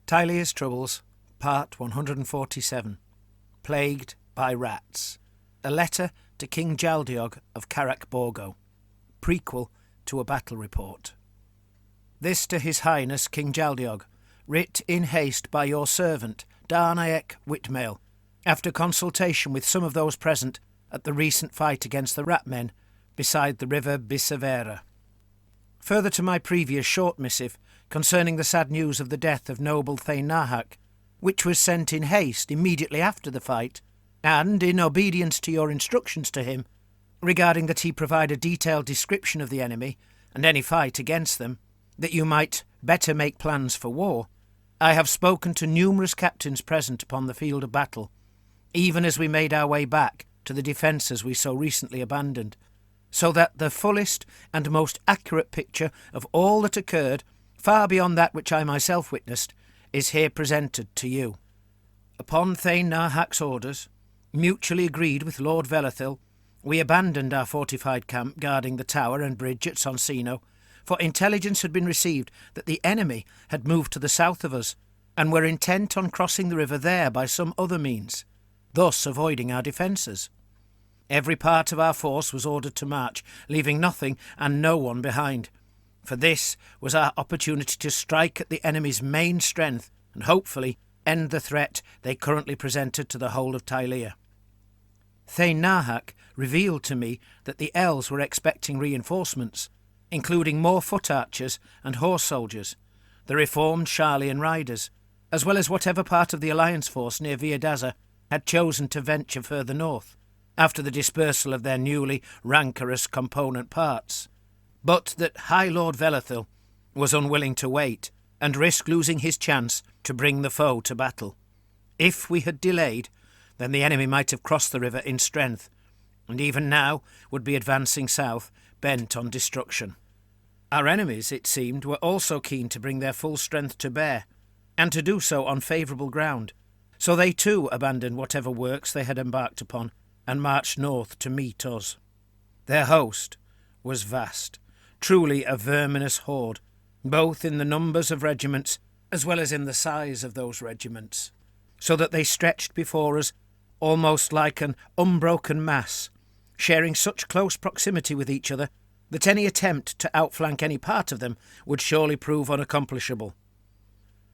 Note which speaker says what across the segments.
Speaker 1: Tilea's Troubles, Part 147. Plagued by Rats. A letter to King Jaldiog of Carak Borgo. Prequel to a battle report. This to His Highness King Jaldiog, writ in haste by your servant, Darnaek Whitmail, after consultation with some of those present at the recent fight against the ratmen beside the river Bisavera. Further to my previous short missive concerning the sad news of the death of noble Thane Nahak, which was sent in haste immediately after the fight, and in obedience to your instructions to him, regarding that he provide a detailed description of the enemy and any fight against them, that you might better make plans for war, I have spoken to numerous captains present upon the field of battle, even as we made our way back to the defences we so recently abandoned, so that the fullest and most accurate picture of all that occurred, far beyond that which I myself witnessed, is here presented to you. Upon Thane Nahak's orders, mutually agreed with Lord Velethil, we abandoned our fortified camp guarding the tower and bridge at Sonsino, for intelligence had been received that the enemy had moved to the south of us, and were intent on crossing the river there by some other means, thus avoiding our defences. Every part of our force was ordered to march, leaving nothing and no one behind, for this was our opportunity to strike at the enemy's main strength and hopefully end the threat they currently presented to the whole of Tilea. Thane Nahak revealed to me that the elves were expecting reinforcements, including more foot archers and horse soldiers, the reformed Sharlian riders, as well as whatever part of the alliance force near Viadaza had chosen to venture further north, after the dispersal of their newly rancorous component parts, but that High Lord Velethil was unwilling to wait and risk losing his chance to bring the foe to battle. If we had delayed, then the enemy might have crossed the river in strength, and even now would be advancing south, bent on destruction. Our enemies, it seemed, were also keen to bring their full strength to bear, and to do so on favourable ground, so they too abandoned whatever works they had embarked upon, and marched north to meet us. Their host was vast, truly a verminous horde, both in the numbers of regiments as well as in the size of those regiments, so that they stretched before us almost like an unbroken mass, sharing such close proximity with each other that any attempt to outflank any part of them would surely prove unaccomplishable.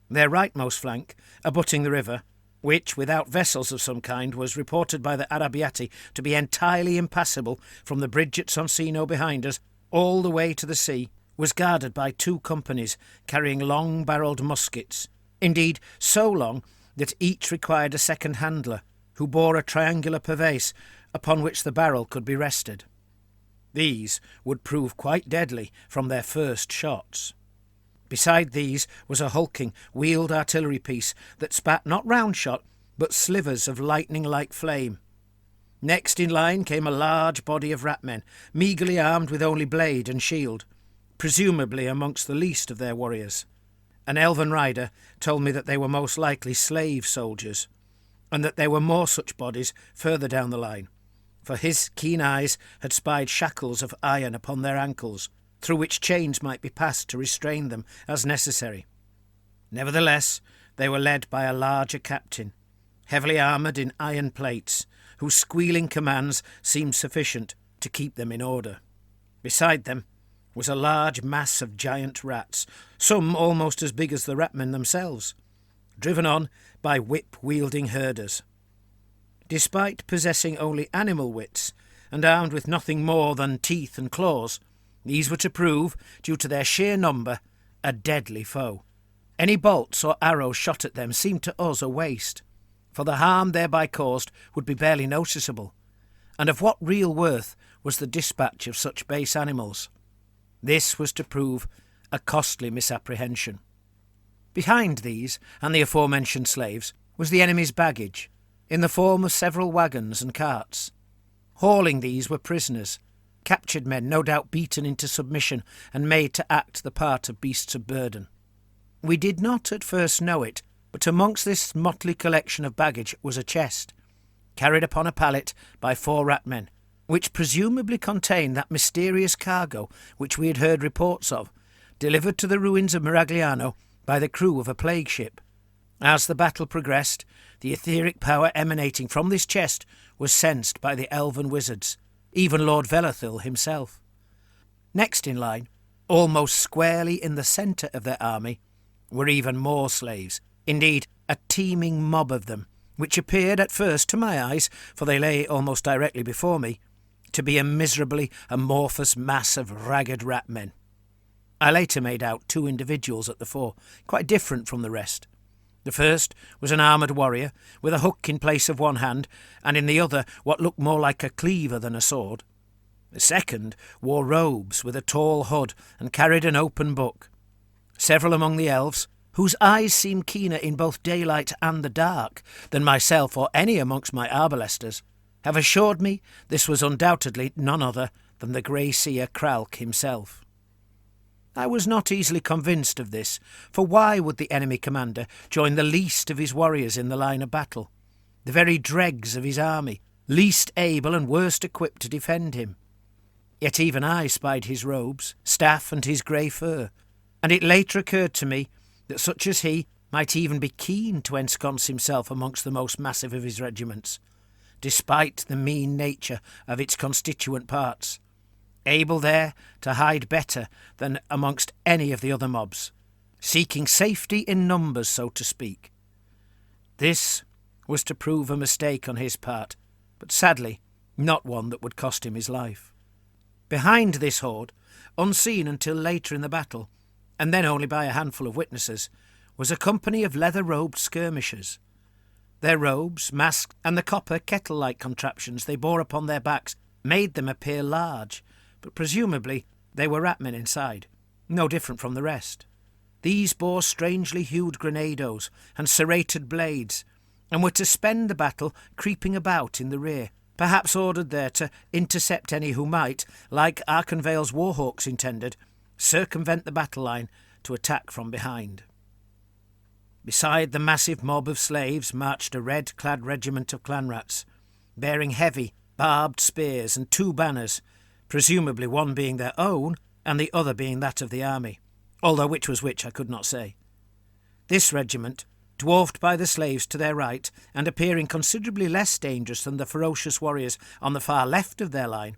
Speaker 1: Their rightmost flank, abutting the river, which, without vessels of some kind, was reported by the Arabiati to be entirely impassable from the bridge at Sonsino behind us all the way to the sea, was guarded by 2 companies carrying long-barrelled muskets, indeed so long that each required a second handler, who bore a triangular purvase upon which the barrel could be rested. These would prove quite deadly from their first shots. Beside these was a hulking, wheeled artillery piece that spat not round shot, but slivers of lightning-like flame. Next in line came a large body of ratmen, meagrely armed with only blade and shield, presumably amongst the least of their warriors. An elven rider told me that they were most likely slave soldiers, and that there were more such bodies further down the line, for his keen eyes had spied shackles of iron upon their ankles, through which chains might be passed to restrain them as necessary. Nevertheless, they were led by a larger captain, heavily armoured in iron plates, whose squealing commands seemed sufficient to keep them in order. Beside them was a large mass of giant rats, some almost as big as the ratmen themselves, driven on by whip-wielding herders. Despite possessing only animal wits, and armed with nothing more than teeth and claws, these were to prove, due to their sheer number, a deadly foe. Any bolts or arrows shot at them seemed to us a waste, for the harm thereby caused would be barely noticeable, and of what real worth was the dispatch of such base animals? This was to prove a costly misapprehension. Behind these, and the aforementioned slaves, was the enemy's baggage, in the form of several wagons and carts. Hauling these were prisoners, captured men no doubt beaten into submission and made to act the part of beasts of burden. We did not at first know it, but amongst this motley collection of baggage was a chest, carried upon a pallet by 4 ratmen, which presumably contained that mysterious cargo which we had heard reports of, delivered to the ruins of Miragliano by the crew of a plague ship, As the battle progressed, the etheric power emanating from this chest was sensed by the elven wizards, even Lord Velathil himself. Next in line, almost squarely in the centre of their army, were even more slaves, indeed a teeming mob of them, which appeared at first to my eyes, for they lay almost directly before me, to be a miserably amorphous mass of ragged ratmen. I later made out 2 individuals at the fore, quite different from the rest. The first was an armoured warrior, with a hook in place of one hand, and in the other what looked more like a cleaver than a sword. The second wore robes with a tall hood, and carried an open book. Several among the elves, whose eyes seemed keener in both daylight and the dark than myself or any amongst my arbalesters, have assured me this was undoubtedly none other than the grey seer Kralk himself. I was not easily convinced of this, for why would the enemy commander join the least of his warriors in the line of battle, the very dregs of his army, least able and worst equipped to defend him? Yet even I spied his robes, staff, and his grey fur, and it later occurred to me that such as he might even be keen to ensconce himself amongst the most massive of his regiments, despite the mean nature of its constituent parts, able there to hide better than amongst any of the other mobs, seeking safety in numbers, so to speak. This was to prove a mistake on his part, but sadly not one that would cost him his life. Behind this horde, unseen until later in the battle, and then only by a handful of witnesses, was a company of leather-robed skirmishers. Their robes, masks, and the copper kettle-like contraptions they bore upon their backs made them appear large, but presumably they were ratmen inside, no different from the rest. These bore strangely hued grenadoes and serrated blades, and were to spend the battle creeping about in the rear, perhaps ordered there to intercept any who might, like Arkenvale's warhawks intended, circumvent the battle line to attack from behind. Beside the massive mob of slaves marched a red-clad regiment of clanrats, bearing heavy, barbed spears and 2 banners, presumably one being their own and the other being that of the army, although which was which I could not say. This regiment, dwarfed by the slaves to their right and appearing considerably less dangerous than the ferocious warriors on the far left of their line,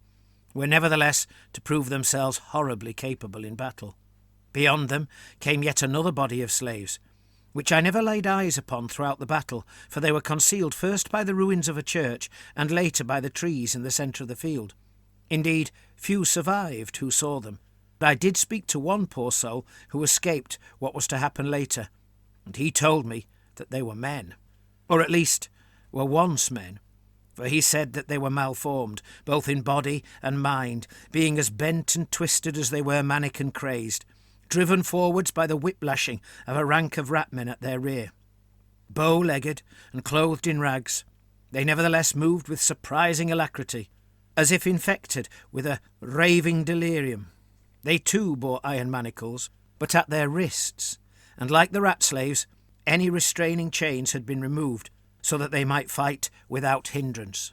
Speaker 1: were nevertheless to prove themselves horribly capable in battle. Beyond them came yet another body of slaves, which I never laid eyes upon throughout the battle, for they were concealed first by the ruins of a church and later by the trees in the centre of the field. Indeed, few survived who saw them, but I did speak to one poor soul who escaped what was to happen later, and he told me that they were men, or at least were once men, for he said that they were malformed, both in body and mind, being as bent and twisted as they were manic and crazed, driven forwards by the whip-lashing of a rank of ratmen at their rear. Bow-legged and clothed in rags, they nevertheless moved with surprising alacrity, as if infected with a raving delirium. They too bore iron manacles, but at their wrists, and like the rat slaves, any restraining chains had been removed, so that they might fight without hindrance.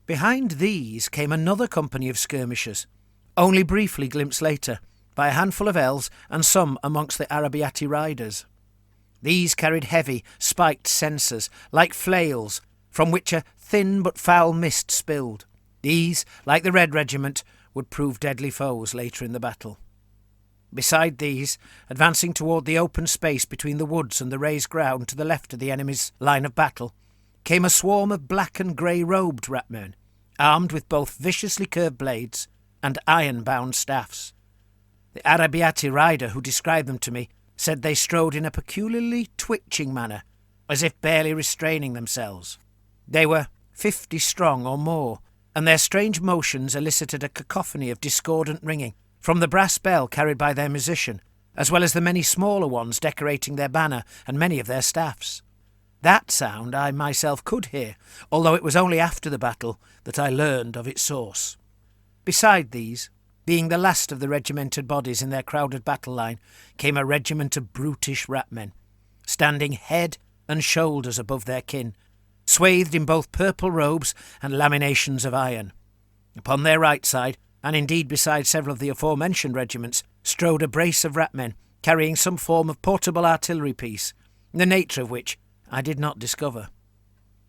Speaker 1: Behind these came another company of skirmishers, only briefly glimpsed later, by a handful of elves and some amongst the Arabiati riders. These carried heavy, spiked censers, like flails, from which a thin but foul mist spilled. These, like the Red Regiment, would prove deadly foes later in the battle. Beside these, advancing toward the open space between the woods and the raised ground to the left of the enemy's line of battle, came a swarm of black and grey-robed ratmen, armed with both viciously curved blades and iron-bound staffs. The Arabiati rider who described them to me said they strode in a peculiarly twitching manner, as if barely restraining themselves. They were 50 strong or more, and their strange motions elicited a cacophony of discordant ringing from the brass bell carried by their musician, as well as the many smaller ones decorating their banner and many of their staffs. That sound I myself could hear, although it was only after the battle that I learned of its source. Beside these, being the last of the regimented bodies in their crowded battle line, came a regiment of brutish ratmen, standing head and shoulders above their kin, swathed in both purple robes and laminations of iron. Upon their right side, and indeed beside several of the aforementioned regiments, strode a brace of ratmen, carrying some form of portable artillery piece, the nature of which I did not discover.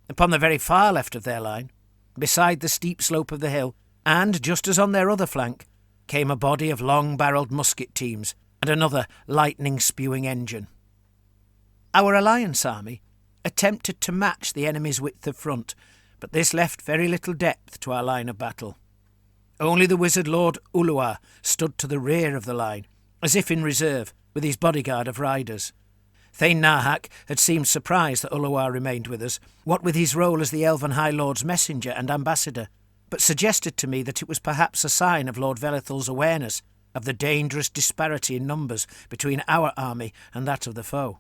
Speaker 1: Upon the very far left of their line, beside the steep slope of the hill, and just as on their other flank, came a body of long-barrelled musket teams and another lightning-spewing engine. Our alliance army attempted to match the enemy's width of front, but this left very little depth to our line of battle. Only the wizard Lord Ulua stood to the rear of the line, as if in reserve, with his bodyguard of riders. Thane Nahak had seemed surprised that Ulua remained with us, what with his role as the Elven High Lord's messenger and ambassador, but suggested to me that it was perhaps a sign of Lord Velithul's awareness of the dangerous disparity in numbers between our army and that of the foe.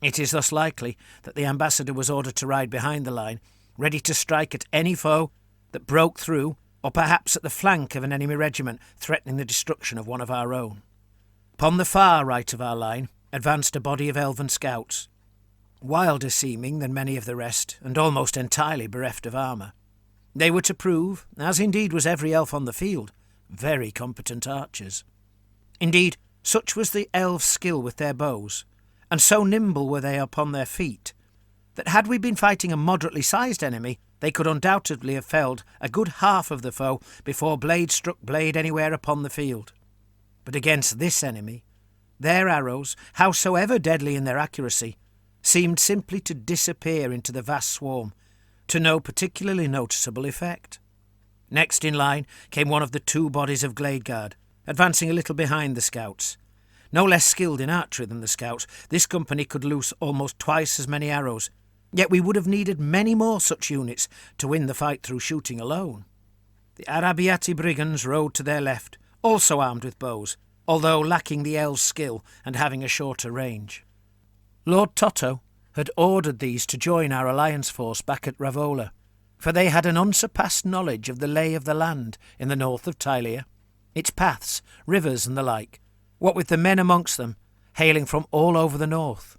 Speaker 1: It is thus likely that the ambassador was ordered to ride behind the line, ready to strike at any foe that broke through, or perhaps at the flank of an enemy regiment threatening the destruction of one of our own. Upon the far right of our line advanced a body of elven scouts, wilder seeming than many of the rest, and almost entirely bereft of armour. They were to prove, as indeed was every elf on the field, very competent archers. Indeed, such was the elves' skill with their bows, and so nimble were they upon their feet, that had we been fighting a moderately sized enemy, they could undoubtedly have felled a good half of the foe before blade struck blade anywhere upon the field. But against this enemy, their arrows, howsoever deadly in their accuracy, seemed simply to disappear into the vast swarm, to no particularly noticeable effect. Next in line came one of the two bodies of Gladeguard, advancing a little behind the scouts. No less skilled in archery than the scouts, this company could loose almost twice as many arrows, yet we would have needed many more such units to win the fight through shooting alone. The Arabiati brigands rode to their left, also armed with bows, although lacking the elves' skill and having a shorter range. Lord Totto had ordered these to join our alliance force back at Ravola, for they had an unsurpassed knowledge of the lay of the land in the north of Tilea, its paths, rivers and the like, what with the men amongst them hailing from all over the north.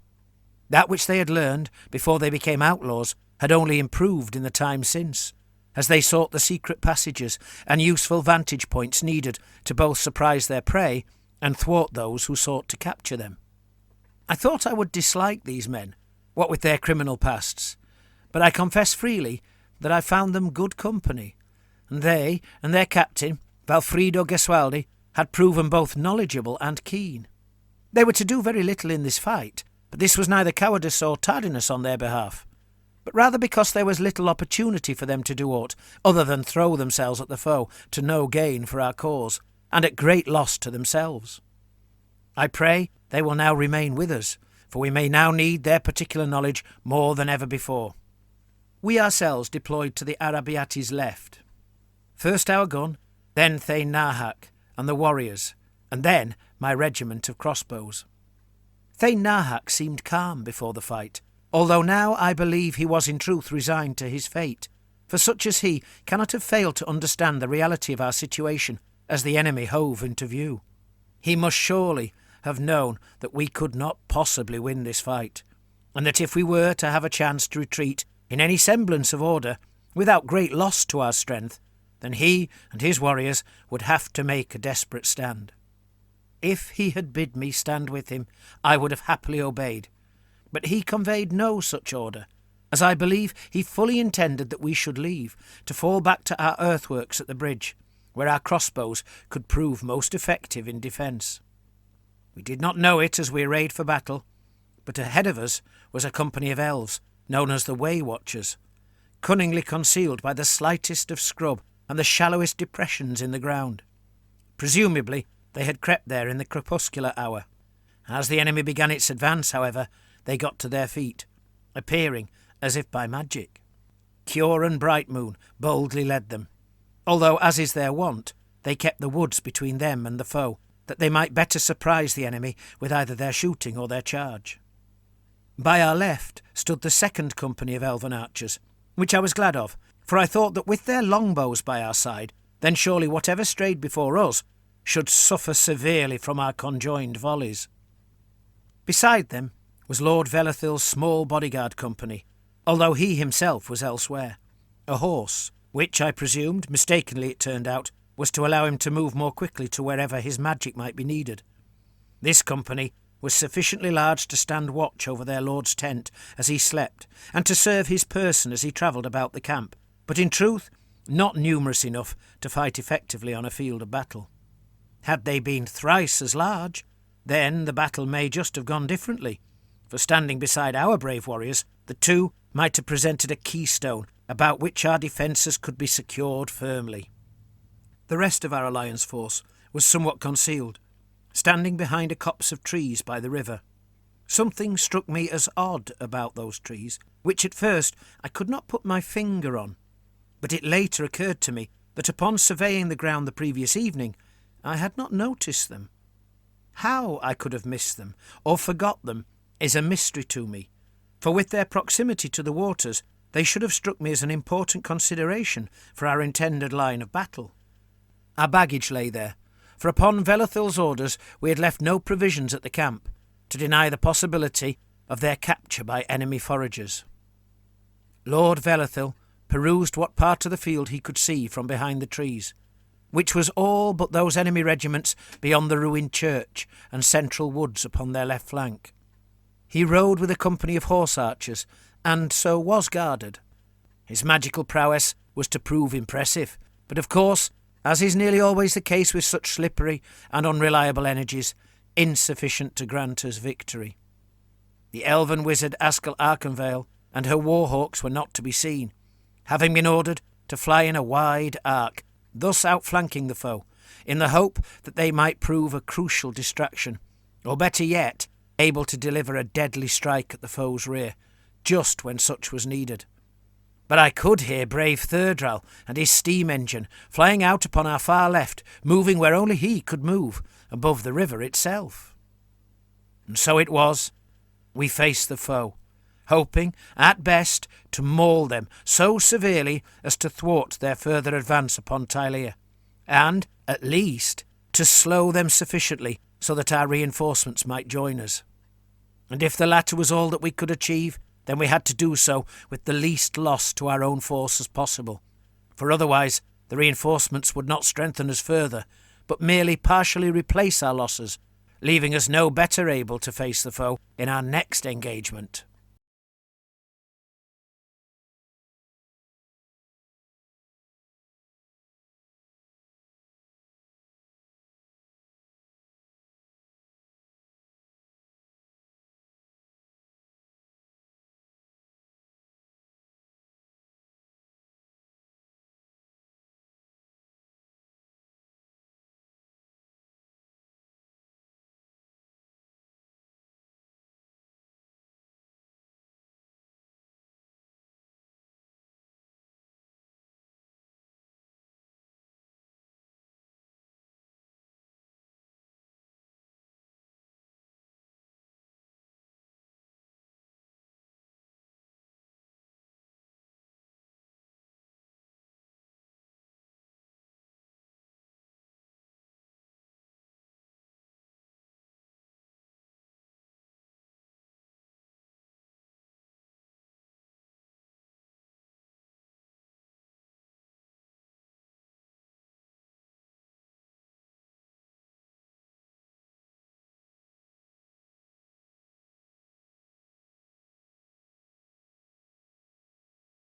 Speaker 1: That which they had learned before they became outlaws had only improved in the time since, as they sought the secret passages and useful vantage points needed to both surprise their prey and thwart those who sought to capture them. I thought I would dislike these men, what with their criminal pasts, but I confess freely that I found them good company, and they and their captain, Valfrido Gesualdi, had proven both knowledgeable and keen. They were to do very little in this fight, but this was neither cowardice or tardiness on their behalf, but rather because there was little opportunity for them to do aught other than throw themselves at the foe to no gain for our cause, and at great loss to themselves. I pray they will now remain with us, for we may now need their particular knowledge more than ever before. We ourselves deployed to the Arabiati's left. First our gun, then Thane Nahak and the warriors, and then my regiment of crossbows. Thane Nahak seemed calm before the fight, although now I believe he was in truth resigned to his fate, for such as he cannot have failed to understand the reality of our situation as the enemy hove into view. He must surely have known that we could not possibly win this fight, and that if we were to have a chance to retreat in any semblance of order, without great loss to our strength, then he and his warriors would have to make a desperate stand. If he had bid me stand with him, I would have happily obeyed, but he conveyed no such order, as I believe he fully intended that we should leave, to fall back to our earthworks at the bridge, where our crossbows could prove most effective in defence. We did not know it as we arrayed for battle, but ahead of us was a company of elves, known as the Way Watchers, cunningly concealed by the slightest of scrub and the shallowest depressions in the ground. Presumably, they had crept there in the crepuscular hour. As the enemy began its advance, however, they got to their feet, appearing as if by magic. Cure and Bright Moon boldly led them, although, as is their wont, they kept the woods between them and the foe, that they might better surprise the enemy with either their shooting or their charge. By our left stood the second company of elven archers, which I was glad of, for I thought that with their longbows by our side, then surely whatever strayed before us should suffer severely from our conjoined volleys. Beside them was Lord Velithul's small bodyguard company, although he himself was elsewhere. A horse, which I presumed, mistakenly it turned out, was to allow him to move more quickly to wherever his magic might be needed. This company was sufficiently large to stand watch over their lord's tent as he slept, and to serve his person as he travelled about the camp, but in truth not numerous enough to fight effectively on a field of battle. Had they been thrice as large, then the battle may just have gone differently, for standing beside our brave warriors, the two might have presented a keystone about which our defences could be secured firmly. The rest of our alliance force was somewhat concealed, standing behind a copse of trees by the river. Something struck me as odd about those trees, which at first I could not put my finger on, but it later occurred to me that upon surveying the ground the previous evening, I had not noticed them. How I could have missed them, or forgot them, is a mystery to me, for with their proximity to the waters, they should have struck me as an important consideration for our intended line of battle. Our baggage lay there, for upon Velathil's orders we had left no provisions at the camp, to deny the possibility of their capture by enemy foragers. Lord Velathil perused what part of the field he could see from behind the trees, which was all but those enemy regiments beyond the ruined church and central woods upon their left flank. He rode with a company of horse archers, and so was guarded. His magical prowess was to prove impressive, but of course, as is nearly always the case with such slippery and unreliable energies, insufficient to grant us victory. The elven wizard Askel Arkenvale and her warhawks were not to be seen, having been ordered to fly in a wide arc, thus outflanking the foe, in the hope that they might prove a crucial distraction, or better yet, able to deliver a deadly strike at the foe's rear, just when such was needed. But I could hear brave Thurdral and his steam engine flying out upon our far left, moving where only he could move, above the river itself. And so it was. We faced the foe, hoping, at best, to maul them so severely as to thwart their further advance upon Tilea, and, at least, to slow them sufficiently so that our reinforcements might join us. And if the latter was all that we could achieve, then we had to do so with the least loss to our own force as possible, for otherwise the reinforcements would not strengthen us further, but merely partially replace our losses, leaving us no better able to face the foe in our next engagement.